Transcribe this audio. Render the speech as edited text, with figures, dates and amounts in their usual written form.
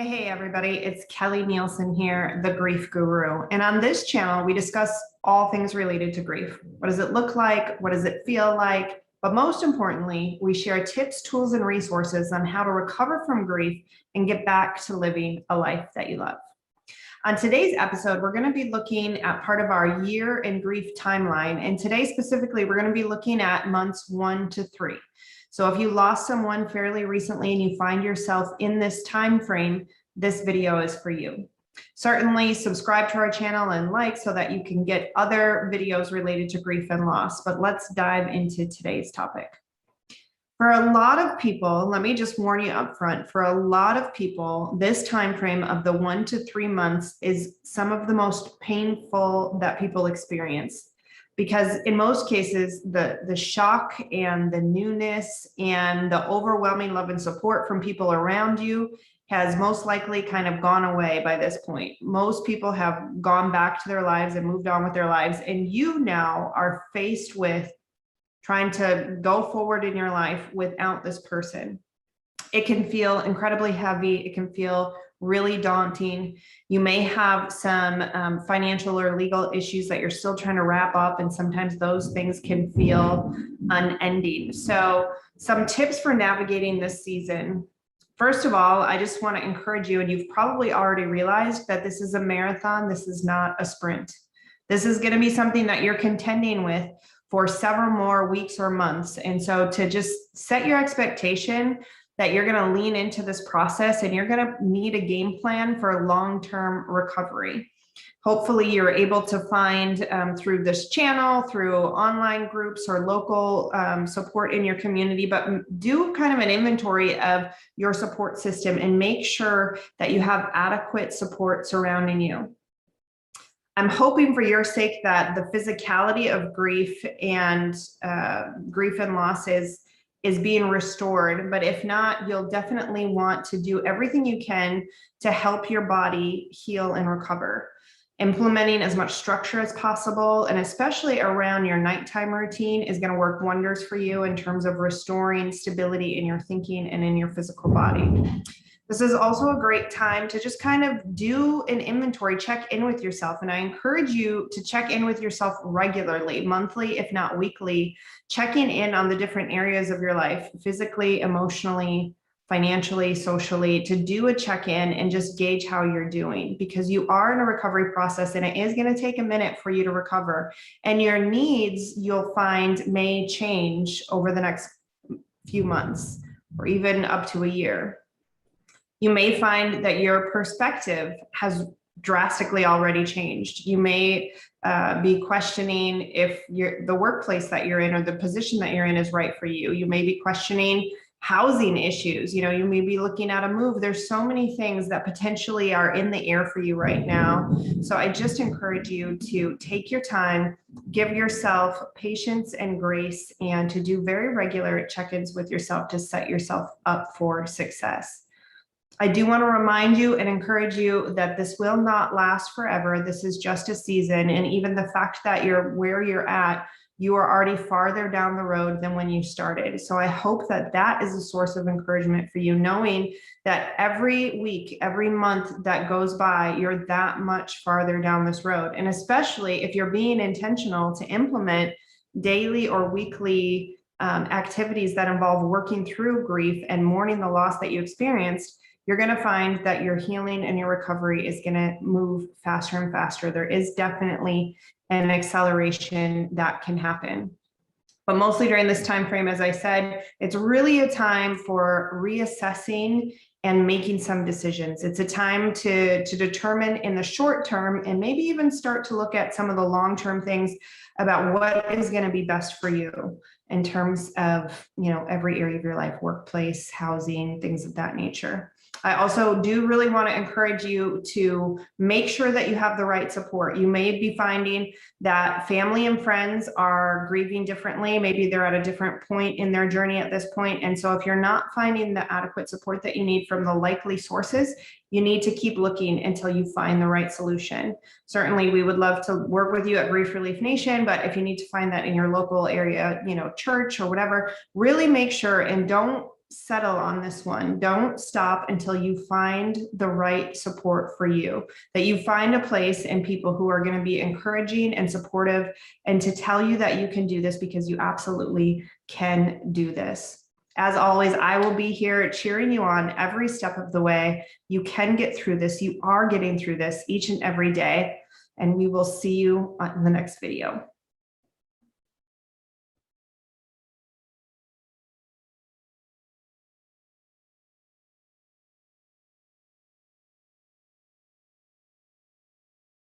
Hey everybody, it's Kelly Nielsen here, the Grief Guru. And on this channel, we discuss all things related to grief. What does it look like? What does it feel like? But most importantly, we share tips, tools, and resources on how to recover from grief and get back to living a life that you love. On today's episode, we're going to be looking at part of our year in grief timeline. And today specifically, we're going to be looking at months 1 to 3. So if you lost someone fairly recently and you find yourself in this time frame, this video is for you. Certainly subscribe to our channel and like so that you can get other videos related to grief and loss. But let's dive into today's topic. For a lot of people, let me just warn you up front, for a lot of people, this time frame of the 1 to 3 months is some of the most painful that people experience. Because in most cases, the shock and the newness and the overwhelming love and support from people around you has most likely kind of gone away by this point. Most people have gone back to their lives and moved on with their lives, and you now are faced with trying to go forward in your life without this person. It can feel incredibly heavy. It can feel really daunting. You may have some financial or legal issues that you're still trying to wrap up, and sometimes those things can feel unending. So some tips for navigating this season. First of all, I just want to encourage you, and you've probably already realized that this is a marathon. This is not a sprint. This is going to be something that you're contending with for several more weeks or months. And so to just set your expectation that you're going to lean into this process and you're going to need a game plan for long-term recovery. Hopefully you're able to find through this channel, through online groups or local support in your community, but do kind of an inventory of your support system and make sure that you have adequate support surrounding you. I'm hoping for your sake that the physicality of grief and loss is being restored, but if not, you'll definitely want to do everything you can to help your body heal and recover. Implementing as much structure as possible, and especially around your nighttime routine, is going to work wonders for you in terms of restoring stability in your thinking and in your physical body. This is also a great time to just kind of do an inventory, check in with yourself. And I encourage you to check in with yourself regularly, monthly, if not weekly, checking in on the different areas of your life, physically, emotionally, financially, socially, to do a check-in and just gauge how you're doing, because you are in a recovery process and it is going to take a minute for you to recover. And your needs, you'll find, may change over the next few months or even up to a year. You may find that your perspective has drastically already changed. You may be questioning if the workplace that you're in or the position that you're in is right for you. You may be questioning housing issues. You may be looking at a move. There's so many things that potentially are in the air for you right now. So I just encourage you to take your time, give yourself patience and grace, and to do very regular check-ins with yourself to set yourself up for success. I do want to remind you and encourage you that this will not last forever. This is just a season. And even the fact that you're where you're at, you are already farther down the road than when you started. So I hope that that is a source of encouragement for you, knowing that every week, every month that goes by, you're that much farther down this road. And especially if you're being intentional to implement daily or weekly activities that involve working through grief and mourning the loss that you experienced, you're going to find that your healing and your recovery is going to move faster and faster. There is definitely an acceleration that can happen. But mostly during this time frame, as I said, it's really a time for reassessing and making some decisions. It's a time to determine in the short term and maybe even start to look at some of the long-term things about what is going to be best for you in terms of, every area of your life, workplace, housing, things of that nature. I also do really want to encourage you to make sure that you have the right support. You may be finding that family and friends are grieving differently. Maybe they're at a different point in their journey at this point. And so if you're not finding the adequate support that you need from the likely sources, you need to keep looking until you find the right solution. Certainly, we would love to work with you at Grief Relief Nation, but if you need to find that in your local area, church or whatever, really make sure and don't settle on this one. Don't stop until you find the right support for you, that you find a place and people who are going to be encouraging and supportive and to tell you that you can do this, because you absolutely can do this. As always, I will be here cheering you on every step of the way. You can get through this. You are getting through this each and every day, and we will see you on the next video.